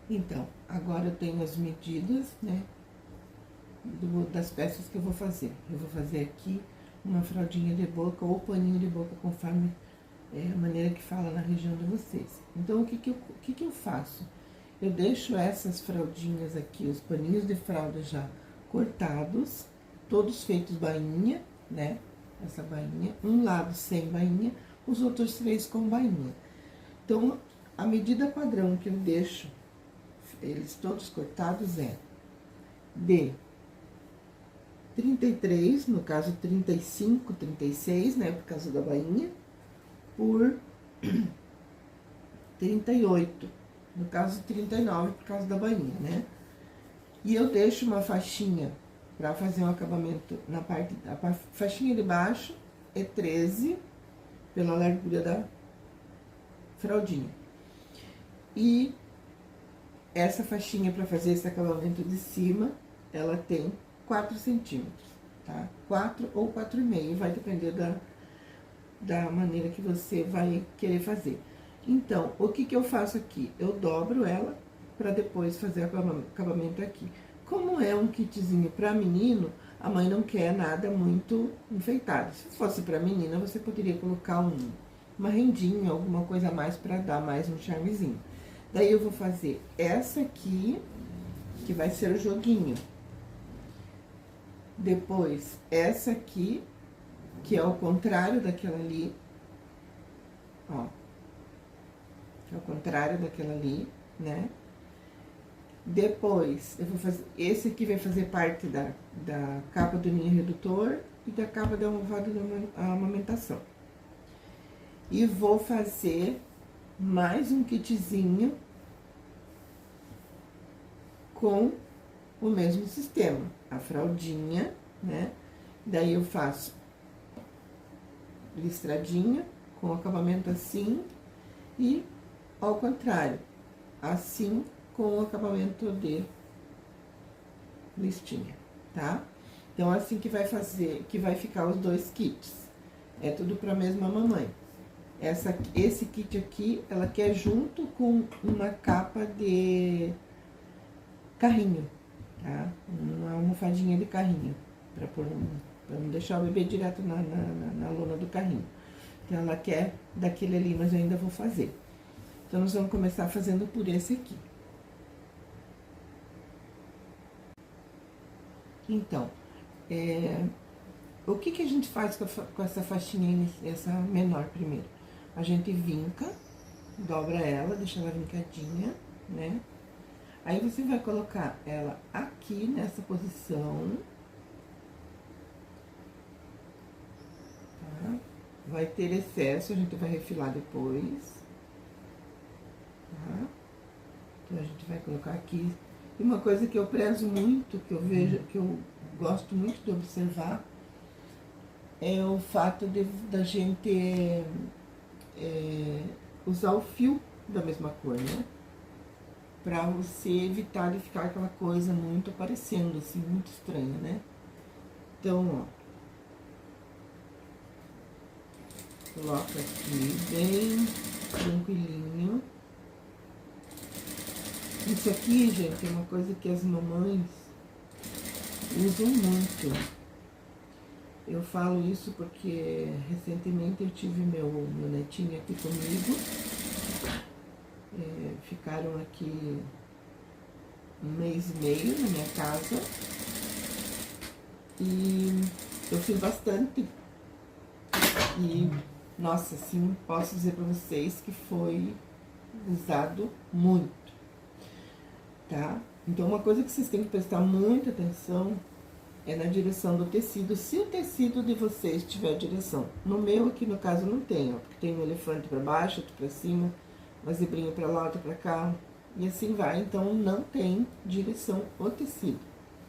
Então, agora eu tenho as medidas, né, das peças que eu vou fazer. Eu vou fazer aqui uma fraldinha de boca ou paninho de boca, conforme a maneira que fala na região de vocês. Então, o que eu faço? Eu deixo essas fraldinhas aqui, os paninhos de fralda já cortados, todos feitos bainha, né? Essa bainha, um lado sem bainha, os outros 3 com bainha. Então, a medida padrão que eu deixo eles todos cortados é de 33, no caso 35, 36, né, por causa da bainha, por 38, no caso 39, por causa da bainha, né? E eu deixo uma faixinha para fazer um acabamento na parte, a faixinha de baixo é 13, pela largura da fraldinha. E essa faixinha para fazer esse acabamento de cima, ela tem 4 centímetros, tá? 4 ou 4,5, vai depender da maneira que você vai querer fazer. Então, o que eu faço aqui? Eu dobro ela para depois fazer o acabamento aqui. Como é um kitzinho para menino, a mãe não quer nada muito enfeitado. Se fosse para menina, você poderia colocar uma rendinha, alguma coisa a mais para dar mais um charmezinho. Daí, eu vou fazer essa aqui, que vai ser o joguinho. Depois, essa aqui, que é o contrário daquela ali. Ó. Que é o contrário daquela ali, né? Depois, eu vou fazer... Esse aqui vai fazer parte da capa do ninho redutor e da capa da almofada da amamentação. E vou fazer mais um kitzinho com o mesmo sistema, a fraldinha, né? Daí eu faço listradinha, com acabamento assim, e ao contrário, assim, com o acabamento de listinha, tá? Então, assim que vai fazer, que vai ficar os 2 kits. É tudo pra mesma mamãe. Esse kit aqui, ela quer junto com uma capa de carrinho, tá? Uma almofadinha de carrinho, pra não deixar o bebê direto na lona do carrinho. Então, ela quer daquele ali, mas eu ainda vou fazer. Então, nós vamos começar fazendo por esse aqui. Então, o que a gente faz com essa faixinha, essa menor primeiro? A gente vinca, dobra ela, deixa ela vincadinha, né? Aí, você vai colocar ela aqui nessa posição. Tá? Vai ter excesso, a gente vai refilar depois. Tá? Então, a gente vai colocar aqui. E uma coisa que eu prezo muito, que eu vejo, que eu gosto muito de observar, é o fato da gente usar o fio da mesma cor, né? Pra você evitar de ficar aquela coisa muito aparecendo, assim, muito estranha, né? Então, ó. Coloca aqui bem tranquilinho. Isso aqui, gente, é uma coisa que as mamães usam muito. Eu falo isso porque recentemente eu tive meu netinho aqui comigo. Ficaram aqui 1 mês e meio na minha casa. E eu fiz bastante. E, nossa, assim, posso dizer pra vocês que foi usado muito, tá? Então, uma coisa que vocês têm que prestar muita atenção é na direção do tecido, se o tecido de vocês tiver direção. No meu, aqui no caso, não tem, ó, porque tem um elefante pra baixo, outro pra cima, uma zebrinha pra lá, outra pra cá, e assim vai. Então, não tem direção o tecido,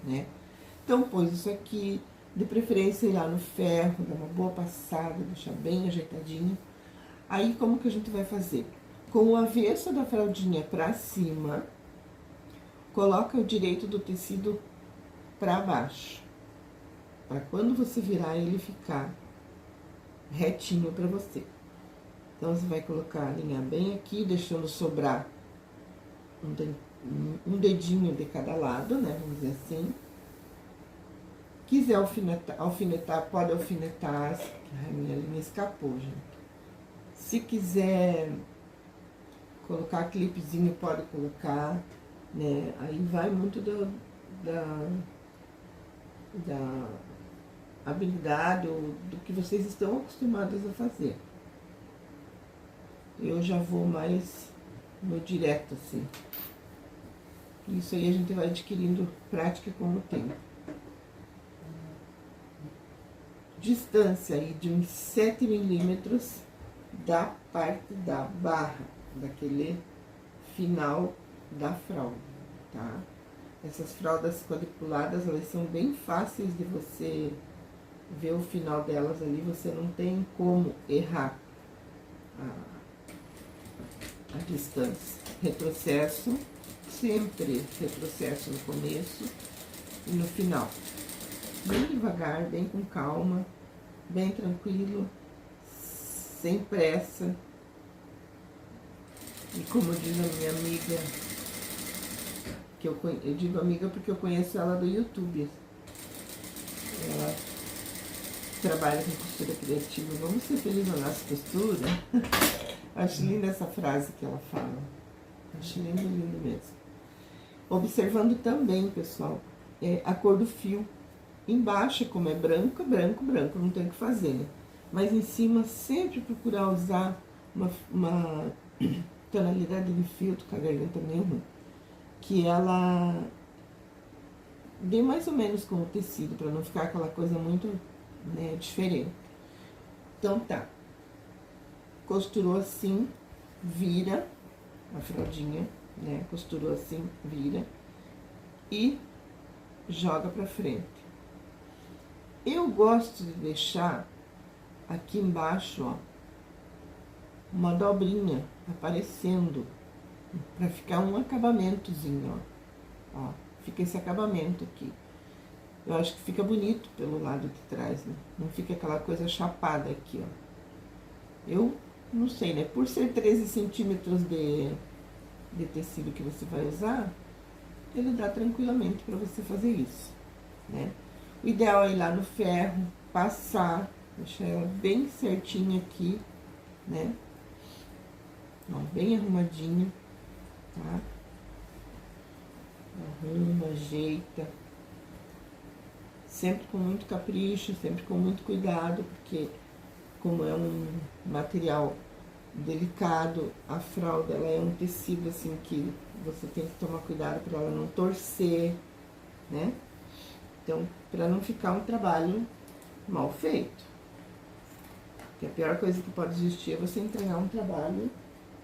né? Então, pôs isso aqui, de preferência ir lá no ferro, dar uma boa passada, deixar bem ajeitadinho. Aí, como que a gente vai fazer? Com o avesso da fraldinha pra cima, coloca o direito do tecido pra baixo. Pra quando você virar, ele ficar retinho pra você. Então, você vai colocar, alinhar bem aqui, deixando sobrar um dedinho de cada lado, né, vamos dizer assim. Quiser alfinetar, pode alfinetar. Ai, minha linha escapou, gente. Se quiser colocar clipezinho, pode colocar, né? Aí vai muito da habilidade ou do que vocês estão acostumados a fazer. Eu já vou mais no direto, assim. Isso aí a gente vai adquirindo prática com o tempo. Distância aí de uns 7 milímetros da parte da barra, daquele final da fralda, tá? Essas fraldas quadriculadas, elas são bem fáceis de você ver o final delas ali, você não tem como errar a distância. Retrocesso, sempre retrocesso no começo e no final. Bem devagar, bem com calma, bem tranquilo, sem pressa. E como diz a minha amiga, que eu digo amiga porque eu conheço ela do YouTube. Ela trabalha com costura criativa. Vamos ser felizes na nossa costura. Acho linda essa frase que ela fala. Acho lindo, lindo mesmo. Observando também, pessoal, a cor do fio. Embaixo, como é branco, branco, branco, não tem o que fazer, né? Mas em cima, sempre procurar usar uma tonalidade de filtro, com a garganta meio ruim, que ela dê mais ou menos com o tecido, para não ficar aquela coisa muito, né, diferente. Então tá. Costurou assim, vira a fraldinha, né? Costurou assim, vira e joga pra frente. Eu gosto de deixar aqui embaixo, ó, uma dobrinha aparecendo, pra ficar um acabamentozinho, ó. Ó, fica esse acabamento aqui. Eu acho que fica bonito pelo lado de trás, né? Não fica aquela coisa chapada aqui, ó. Eu não sei, né? Por ser 13 centímetros de tecido que você vai usar, ele dá tranquilamente pra você fazer isso, né? O ideal é ir lá no ferro, passar, deixar ela bem certinha aqui, né? Ó, bem arrumadinho, tá? Arruma, ajeita. Sempre com muito capricho, sempre com muito cuidado, porque como é um material delicado, a fralda, ela é um tecido assim que você tem que tomar cuidado para ela não torcer, né? Então, para não ficar um trabalho mal feito. Porque a pior coisa que pode existir é você entregar um trabalho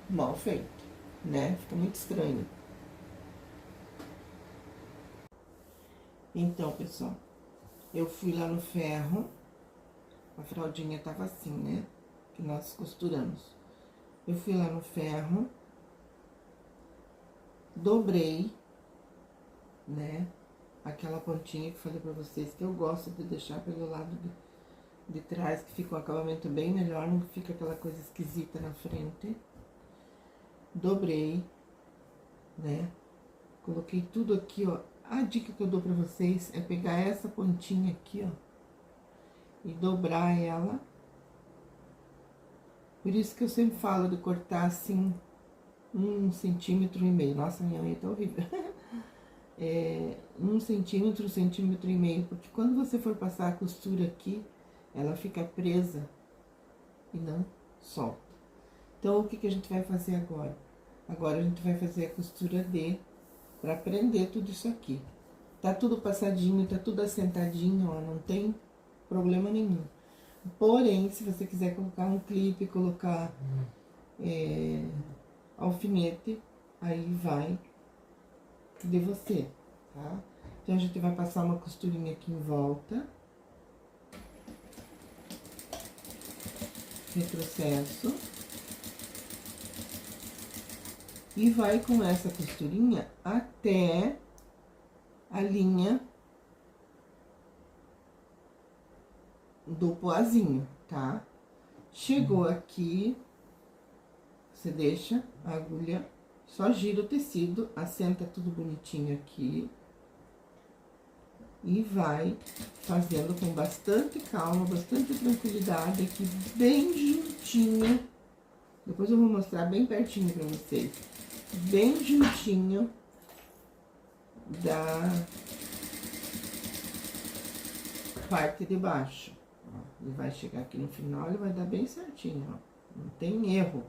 mal feito, né? Fica muito estranho. Então, pessoal, eu fui lá no ferro, a fraldinha tava assim, né? Que nós costuramos. Eu fui lá no ferro, dobrei, né? Aquela pontinha que eu falei pra vocês que eu gosto de deixar pelo lado de trás, que fica um acabamento bem melhor, não fica aquela coisa esquisita na frente. Dobrei, né? Coloquei tudo aqui, ó. A dica que eu dou pra vocês é pegar essa pontinha aqui, ó, e dobrar ela. Por isso que eu sempre falo de cortar assim 1,5 centímetro. Nossa, minha unha tá horrível. 1 centímetro, 1,5 centímetro, porque quando você for passar a costura aqui, ela fica presa e não solta. Então, o que que a gente vai fazer agora? Agora a gente vai fazer a costura pra prender tudo isso aqui. Tá tudo passadinho, tá tudo assentadinho, ó, não tem problema nenhum. Porém, se você quiser colocar um clipe, colocar alfinete, aí vai de você, tá? Então, a gente vai passar uma costurinha aqui em volta. Retrocesso. E vai com essa costurinha até a linha do poazinho, tá? Chegou aqui, você deixa a agulha Só gira o tecido, assenta tudo bonitinho aqui. E vai fazendo com bastante calma, bastante tranquilidade aqui, bem juntinho. Depois eu vou mostrar bem pertinho pra vocês. Bem juntinho da parte de baixo. Ó, ele vai chegar aqui no final, ele vai dar bem certinho, ó. Não tem erro.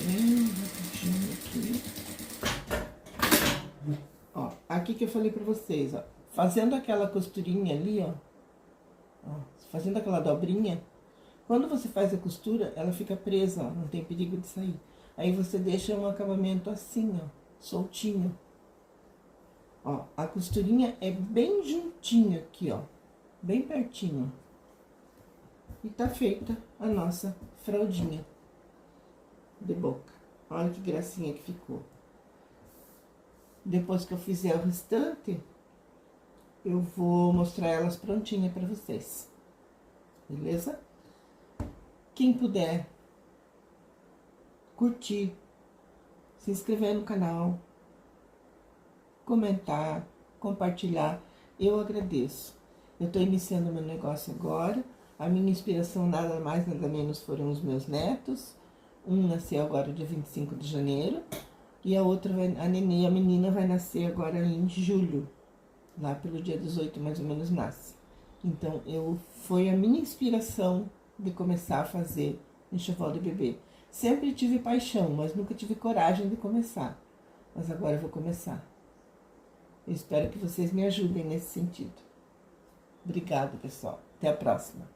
Bem rapidinho aqui. Ó, aqui que eu falei pra vocês, ó. Fazendo aquela costurinha ali, ó. Ó, fazendo aquela dobrinha. Quando você faz a costura, ela fica presa, ó. Não tem perigo de sair. Aí você deixa um acabamento assim, ó. Soltinho. Ó, a costurinha é bem juntinho aqui, ó. Bem pertinho. E tá feita a nossa fraldinha de boca. Olha que gracinha que ficou. Depois que eu fizer o restante, eu vou mostrar elas prontinhas pra vocês. Beleza? Quem puder curtir, se inscrever no canal, comentar, compartilhar, eu agradeço. Eu tô iniciando meu negócio agora. A minha inspiração nada mais, nada menos foram os meus netos. Um nasceu agora dia 25 de janeiro. E a outra, a Nenê, a menina, vai nascer agora em julho. Lá pelo dia 18, mais ou menos, nasce. Então, foi a minha inspiração de começar a fazer enxoval de bebê. Sempre tive paixão, mas nunca tive coragem de começar. Mas agora eu vou começar. Eu espero que vocês me ajudem nesse sentido. Obrigada, pessoal. Até a próxima.